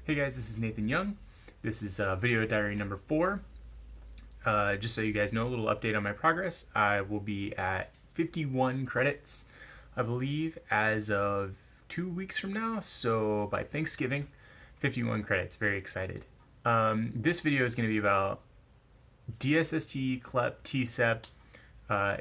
Hey guys, this is Nathan Young. This is video diary number 4. Just so you guys know, a little update on my progress. I will be at 51 credits, I believe, as of 2 weeks from now. So by Thanksgiving, 51 credits. Very excited. This video is going to be about DSST, Clep, Tecep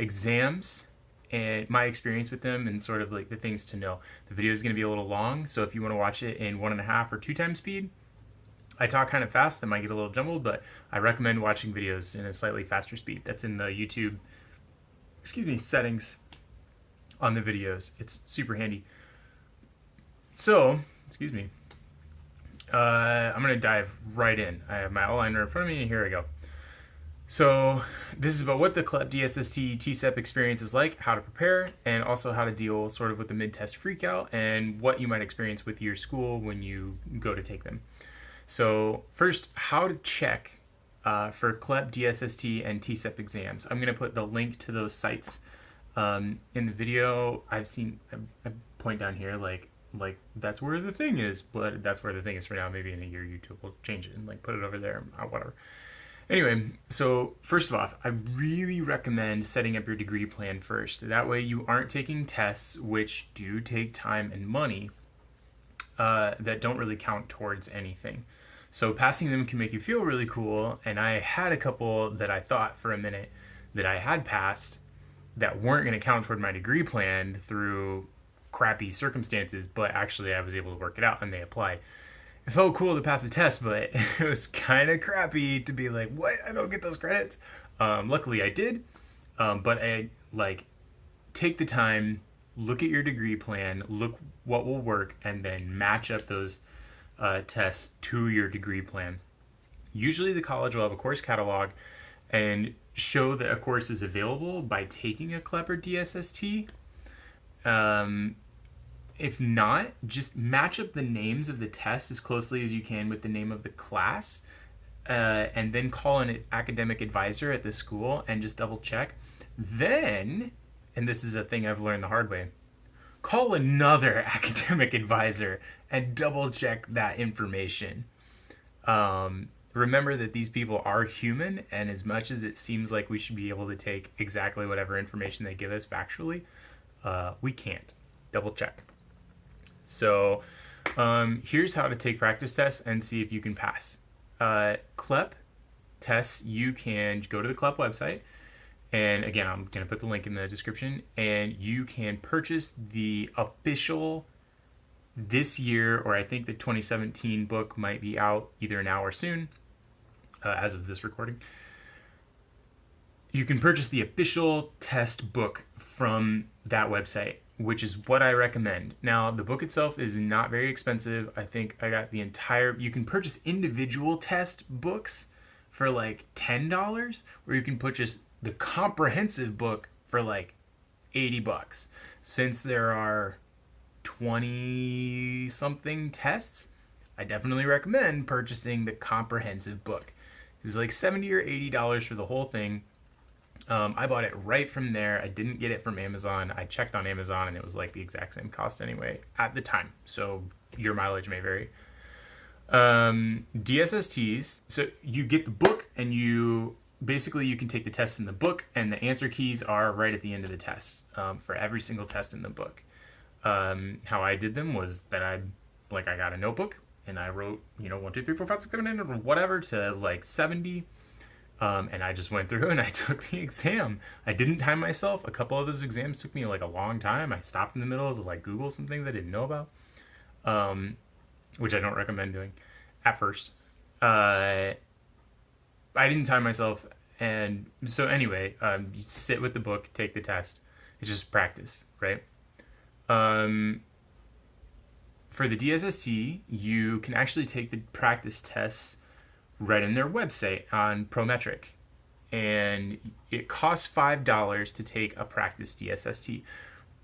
exams and my experience with them and sort of like the things to know. The video is going to be a little long, so if you want to watch it in 1.5 or 2 times speed, I talk kind of fast, that might get a little jumbled, but I recommend watching videos in a slightly faster speed. That's in the YouTube, settings on the videos. It's super handy. So, I'm going to dive right in. I have my outliner in front of me, and here I go. So this is about what the Clep DSST Tecep experience is like, how to prepare, and also how to deal sort of with the mid-test freakout and what you might experience with your school when you go to take them. So first, how to check for Clep, DSST, and Tecep exams. I'm going to put the link to those sites in the video. I point down here like that's where the thing is, but that's where the thing is for now. Maybe in a year YouTube will change it and like put it over there, whatever. Anyway, so first of all, I really recommend setting up your degree plan first. That way you aren't taking tests which do take time and money that don't really count towards anything. So passing them can make you feel really cool, and I had a couple that I thought for a minute that I had passed that weren't going to count toward my degree plan through crappy circumstances, but actually I was able to work it out and they applied. It felt cool to pass the test, but it was kind of crappy to be like, what? I don't get those credits? Luckily I did, but I take the time, look at your degree plan, look what will work, and then match up those tests to your degree plan. Usually the college will have a course catalog and show that a course is available by taking a Clep or DSST. If not, just match up the names of the test as closely as you can with the name of the class, and then call an academic advisor at the school and just double check. Then, and this is a thing I've learned the hard way, call another academic advisor and double check that information. Remember that these people are human, and as much as it seems like we should be able to take exactly whatever information they give us factually, we can't. Double check. So here's how to take practice tests and see if you can pass. Clep tests, you can go to the Clep website, and again, I'm going to put the link in the description, and you can purchase the official this year, or I think the 2017 book might be out either now or soon, as of this recording. You can purchase the official test book from that website, which is what I recommend. Now, the book itself is not very expensive. I think I got the entire... You can purchase individual test books for like $10, or you can purchase the comprehensive book for like $80. Since there are 20-something tests, I definitely recommend purchasing the comprehensive book. It's like $70 or $80 for the whole thing. I bought it right from there. I didn't get it from Amazon. I checked on Amazon and it was like the exact same cost anyway at the time. So your mileage may vary. DSSTs, so you get the book and you can take the tests in the book, and the answer keys are right at the end of the test for every single test in the book. How I did them was that I got a notebook and I wrote, 1, 2, 3, 4, 5, 6, 7, 8, or whatever to like 70. And I just went through and I took the exam. I didn't time myself. A couple of those exams took me like a long time. I stopped in the middle to like Google some things I didn't know about, which I don't recommend doing at first. I didn't time myself. And so anyway, you sit with the book, take the test. It's just practice, right? For the DSST, you can actually take the practice tests right in their website on Prometric, and it costs $5 to take a practice DSST.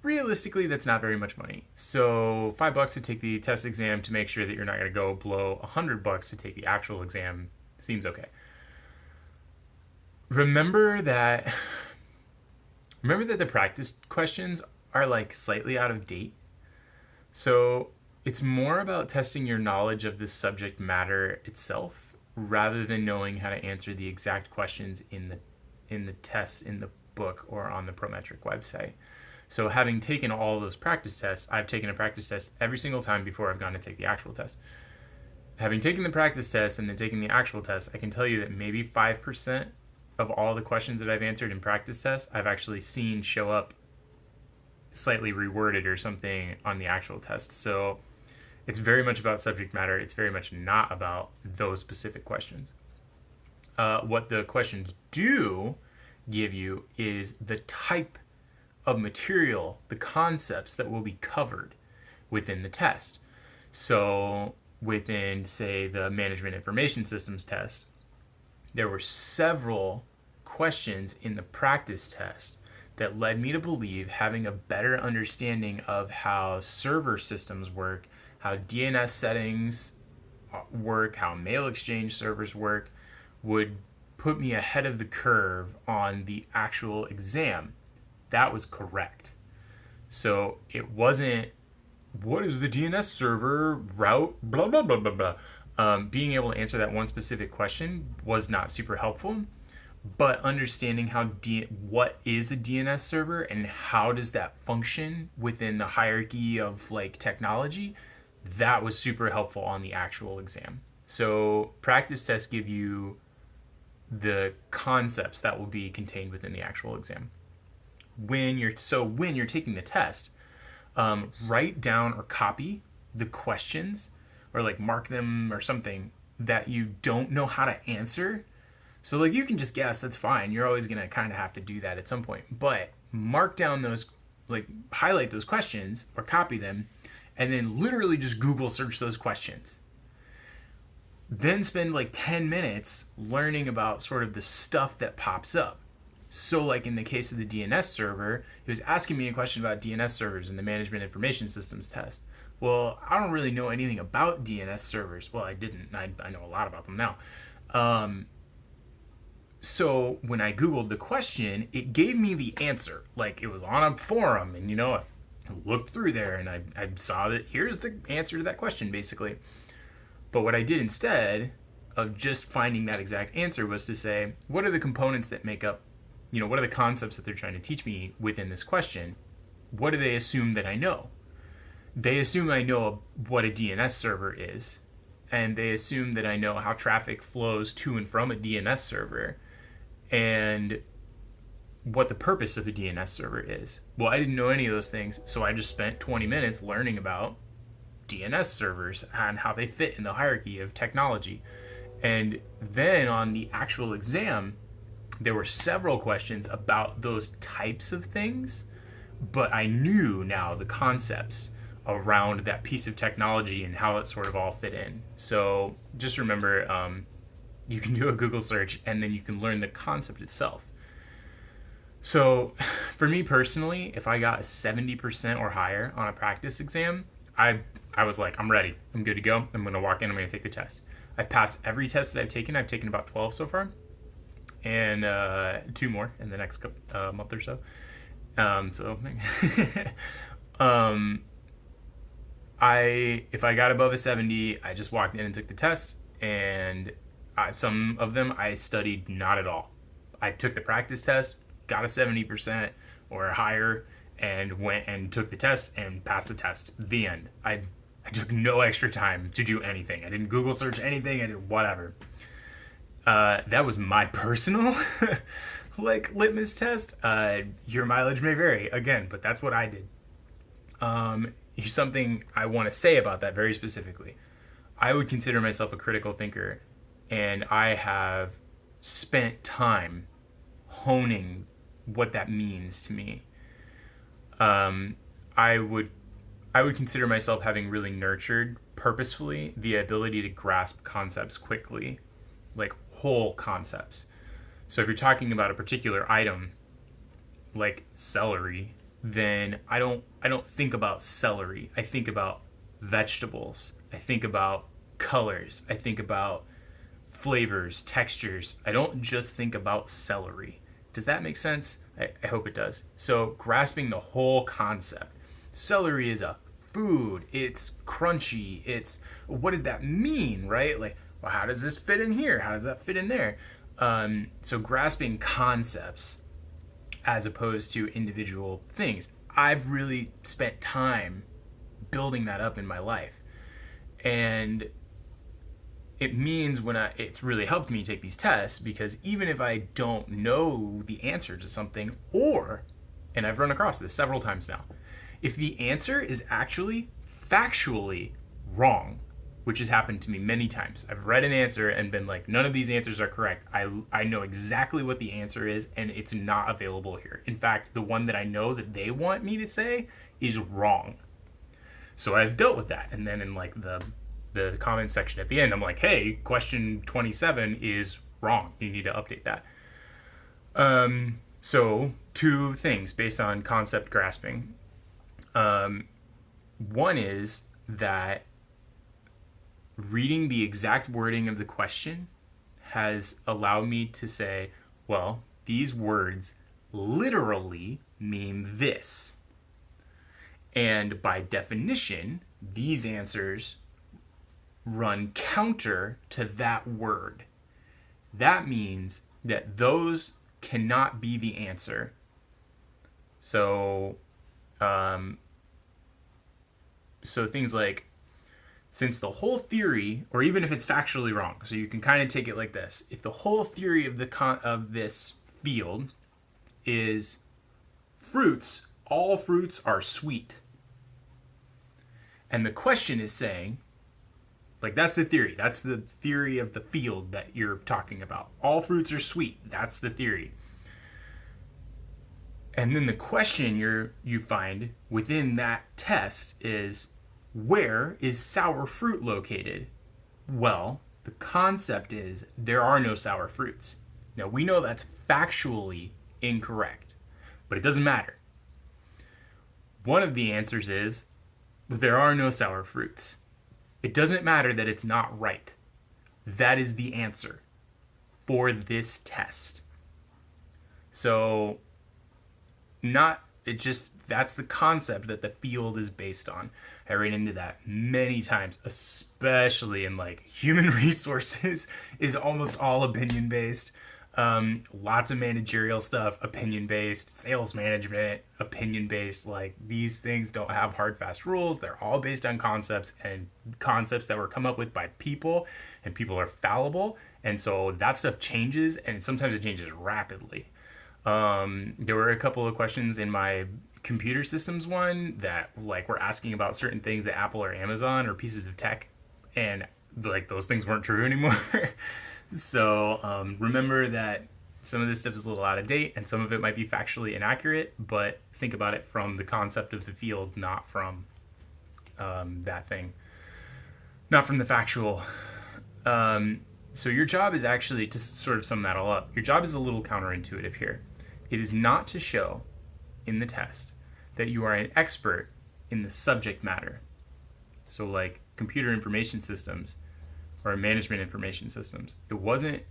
Realistically, that's not very much money. So $5 to take the test exam to make sure that you're not going to go blow $100 to take the actual exam seems okay. Remember that the practice questions are like slightly out of date. So It's more about testing your knowledge of the subject matter itself rather than knowing how to answer the exact questions in the tests in the book or on the Prometric website. So having taken all those practice tests, I've taken a practice test every single time before I've gone to take the actual test. Having taken the practice test and then taking the actual test, I can tell you that maybe 5% of all the questions that I've answered in practice tests, I've actually seen show up slightly reworded or something on the actual test. So it's very much about subject matter. It's very much not about those specific questions. What the questions do give you is the type of material, the concepts that will be covered within the test. So within, say, the management information systems test, there were several questions in the practice test that led me to believe having a better understanding of how server systems work, how DNS settings work, how mail exchange servers work, would put me ahead of the curve on the actual exam. That was correct. So it wasn't, what is the DNS server route, blah, blah, blah, blah, blah. Being able to answer that one specific question was not super helpful, but understanding what is a DNS server and how does that function within the hierarchy of like technology, that was super helpful on the actual exam. So practice tests give you the concepts that will be contained within the actual exam. When you're taking the test, write down or copy the questions or like mark them or something that you don't know how to answer. So like you can just guess, that's fine. You're always going to kind of have to do that at some point. But mark down those, like highlight those questions or copy them, and then literally just Google search those questions. Then spend like 10 minutes learning about sort of the stuff that pops up. So like in the case of the DNS server, he was asking me a question about DNS servers in the management information systems test. Well, I don't really know anything about DNS servers. Well, I didn't. I know a lot about them now. So when I Googled the question, it gave me the answer. Like it was on a forum, and I looked through there and I saw that here's the answer to that question, basically. But what I did instead of just finding that exact answer was to say, what are the components that make up, what are the concepts that they're trying to teach me within this question? What do they assume that I know? They assume I know what a DNS server is, and they assume that I know how traffic flows to and from a DNS server, and what the purpose of a DNS server is. Well, I didn't know any of those things, so I just spent 20 minutes learning about DNS servers and how they fit in the hierarchy of technology. And then on the actual exam, there were several questions about those types of things, but I knew now the concepts around that piece of technology and how it sort of all fit in. So just remember, you can do a Google search and then you can learn the concept itself. So for me personally, if I got a 70% or higher on a practice exam, I was like, I'm ready. I'm good to go. I'm going to walk in. I'm going to take the test. I've passed every test that I've taken. I've taken about 12 so far, and 2 more in the next month or so. If I got above a 70, I just walked in and took the test, and some of them I studied not at all. I took the practice test, got a 70% or higher, and went and took the test and passed the test. The end. I took no extra time to do anything. I didn't Google search anything. I did whatever. That was my personal litmus test. Your mileage may vary again, but that's what I did. Here's something I want to say about that very specifically. I would consider myself a critical thinker, and I have spent time honing what that means to me. I would consider myself having really nurtured purposefully the ability to grasp concepts quickly, like whole concepts. So if you're talking about a particular item like celery, then I don't think about celery. I think about vegetables. I think about colors. I think about flavors, textures. I don't just think about celery. Does that make sense? I hope it does. So grasping the whole concept. Celery is a food, it's crunchy, it's what does that mean, right? Like, well, how does this fit in here? How does that fit in there? So grasping concepts as opposed to individual things. I've really spent time building that up in my life. And it means it's really helped me take these tests, because even if I don't know the answer to something, and I've run across this several times now, if the answer is actually factually wrong, which has happened to me many times. I've read an answer and been like, none of these answers are correct. I know exactly what the answer is, and it's not available here. In fact, the one that I know that they want me to say is wrong. So I've dealt with that. And then in like the comment section at the end, I'm like, hey, question 27 is wrong. You need to update that. So 2 things based on concept grasping. One is that reading the exact wording of the question has allowed me to say, well, these words literally mean this. And by definition, these answers run counter to that word. That means that those cannot be the answer. So things like, since the whole theory, or even if it's factually wrong, so you can kind of take it like this: if the whole theory of this field is fruits, all fruits are sweet, and the question is saying, like, that's the theory of the field that you're talking about. All fruits are sweet. That's the theory. And then the question you find within that test is, where is sour fruit located? Well, the concept is there are no sour fruits. Now, we know that's factually incorrect, but it doesn't matter. One of the answers is there are no sour fruits. It doesn't matter that it's not right. That is the answer for this test. So, that's the concept that the field is based on. I ran into that many times, especially in like human resources is almost all opinion based. Lots of managerial stuff, opinion based. Sales management, opinion based. Like, these things don't have hard, fast rules. They're all based on concepts, and concepts that were come up with by people, and people are fallible. And so that stuff changes, and sometimes it changes rapidly. There were a couple of questions in my computer systems one that like were asking about certain things at Apple or Amazon or pieces of tech, and like those things weren't true anymore. So remember that some of this stuff is a little out of date, and some of it might be factually inaccurate, but think about it from the concept of the field, not from that thing, not from the factual. So your job is actually, to sort of sum that all up, your job is a little counterintuitive here. It is not to show in the test that you are an expert in the subject matter. So like computer information systems or management information systems. It wasn't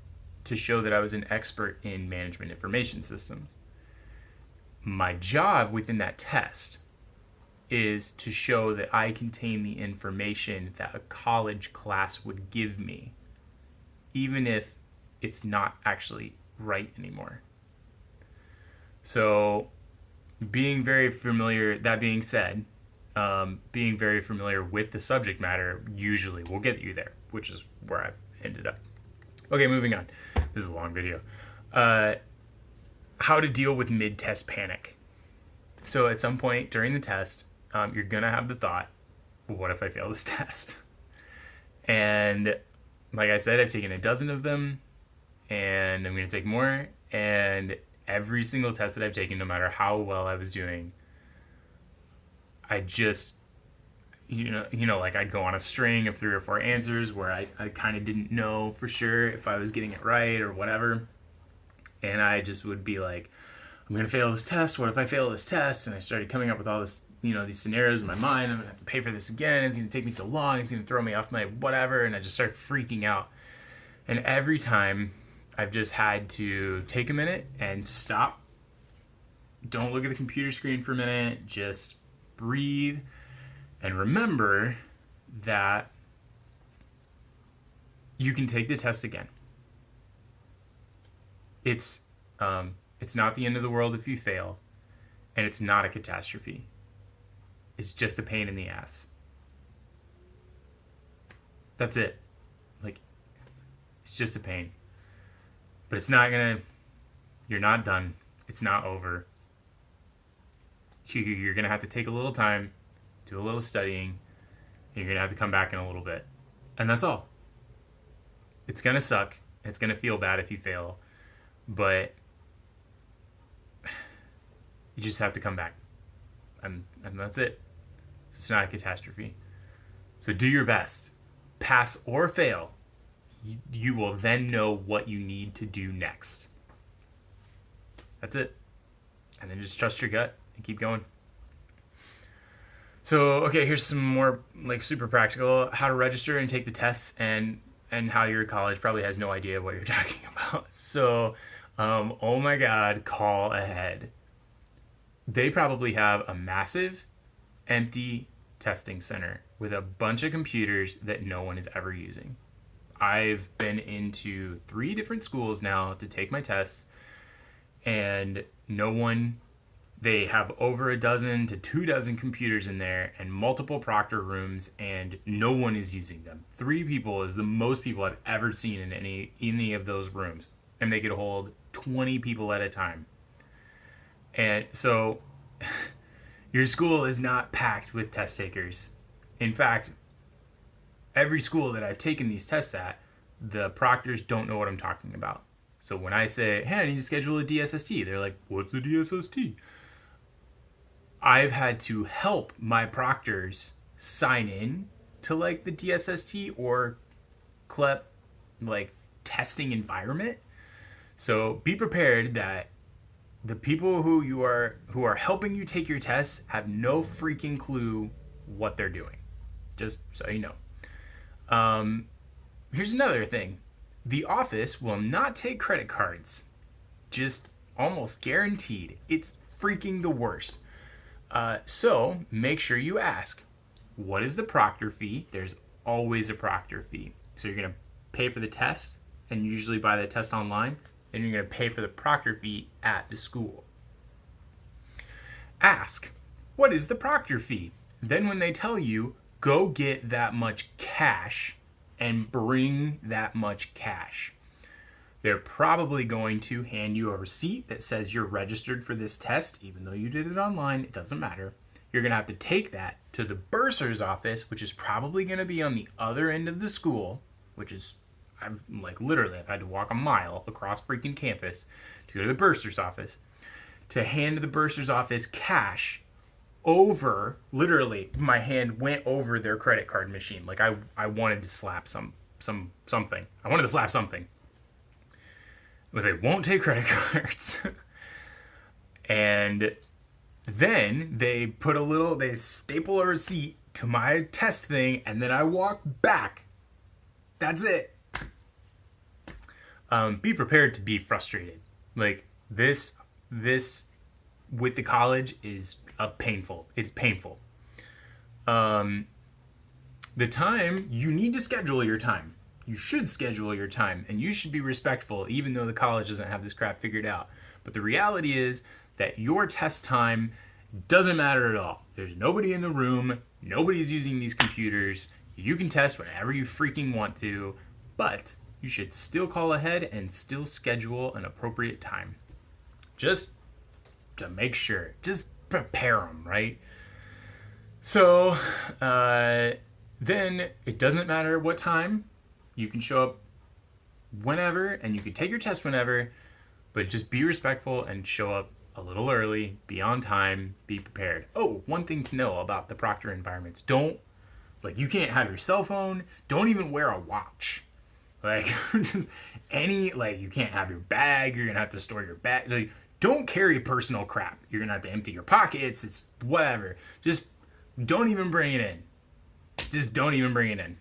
to show that I was an expert in management information systems. My job within that test is to show that I contain the information that a college class would give me, even if it's not actually right anymore. So being very familiar, that being said, being very familiar with the subject matter usually will get you there, which is where I've ended up. Okay, moving on. This is a long video. How to deal with mid-test panic. So at some point during the test, you're going to have the thought, what if I fail this test? And like I said, I've taken a dozen of them, and I'm going to take more. And every single test that I've taken, no matter how well I was doing, I just, like I'd go on a string of 3 or 4 answers where I kind of didn't know for sure if I was getting it right or whatever. And I just would be like, I'm going to fail this test. What if I fail this test? And I started coming up with all this, these scenarios in my mind. I'm going to have to pay for this again. It's going to take me so long. It's going to throw me off my whatever. And I just started freaking out. And every time I've just had to take a minute and stop. Don't look at the computer screen for a minute. Just breathe And remember that you can take the test again. It's not the end of the world if you fail, and it's not a catastrophe. It's just a pain in the ass. That's it. Like, it's just a pain. But it's not gonna, you're not done. It's not over. You're gonna have to take a little time, do a little studying, and you're gonna have to come back in a little bit. And that's all. It's gonna suck. It's gonna feel bad if you fail. But you just have to come back. And that's it. It's not a catastrophe. So do your best. Pass or fail. You will then know what you need to do next. That's it. And then just trust your gut and keep going. So, okay, here's some more like super practical. How to register and take the tests, and how your college probably has no idea what you're talking about. So, oh my God, call ahead. They probably have a massive empty testing center with a bunch of computers that no one is ever using. I've been into 3 different schools now to take my tests, and they have over a dozen to 2 dozen computers in there and multiple proctor rooms, and no one is using them. 3 people is the most people I've ever seen in any of those rooms, and they could hold 20 people at a time. And so your school is not packed with test takers. In fact, every school that I've taken these tests at, the proctors don't know what I'm talking about. So when I say, hey, I need to schedule a DSST, they're like, what's a DSST? I've had to help my proctors sign in to like the DSST or Clep like testing environment. So be prepared that the people who are helping you take your tests have no freaking clue what they're doing. Just so you know. Here's another thing. The office will not take credit cards. Just almost guaranteed. It's freaking the worst. So make sure you ask, what is the proctor fee? There's always a proctor fee. So you're going to pay for the test and usually buy the test online. Then you're going to pay for the proctor fee at the school. Ask, what is the proctor fee? Then when they tell you, go get that much cash and bring that much cash. They're probably going to hand you a receipt that says you're registered for this test, even though you did it online. It doesn't matter. You're going to have to take that to the bursar's office, which is probably going to be on the other end of the school, which is, I've had to walk a mile across freaking campus to go to the bursar's office, to hand the bursar's office cash over, literally, my hand went over their credit card machine. Like I wanted to slap something. I wanted to slap something. But they won't take credit cards. And then they staple a receipt to my test thing, and then I walk back. That's it. Be prepared to be frustrated. Like this with the college is painful. It's painful. The time, you need to schedule your time. You should schedule your time, and you should be respectful, even though the college doesn't have this crap figured out. But the reality is that your test time doesn't matter at all. There's nobody in the room. Nobody's using these computers. You can test whenever you freaking want to, but you should still call ahead and still schedule an appropriate time. Just to make sure. Just prepare them, right? So, then it doesn't matter what time. You can show up whenever, and you can take your test whenever, but just be respectful and show up a little early, be on time, be prepared. Oh, one thing to know about the proctor environments. You can't have your cell phone. Don't even wear a watch. You can't have your bag. You're going to have to store your bag. Don't carry personal crap. You're going to have to empty your pockets. It's whatever. Just don't even bring it in. Just don't even bring it in.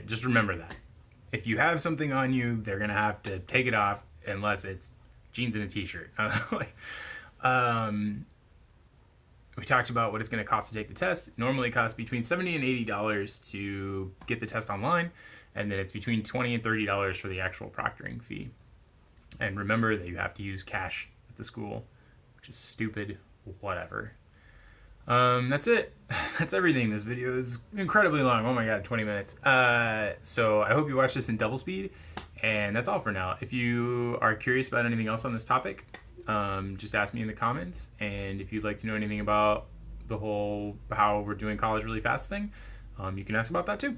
Just remember that. If you have something on you, they're going to have to take it off unless it's jeans and a t-shirt. We talked about what it's going to cost to take the test. It normally costs between $70 and $80 to get the test online, and then it's between $20 and $30 for the actual proctoring fee. And remember that you have to use cash at the school, which is stupid, whatever. That's it. That's everything. This video is incredibly long. Oh my god, 20 minutes. So I hope you watch this in double speed, and that's all for now. If you are curious about anything else on this topic, just ask me in the comments. And if you'd like to know anything about the whole how we're doing college really fast thing, you can ask about that too.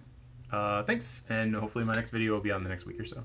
Thanks, and hopefully my next video will be on the next week or so.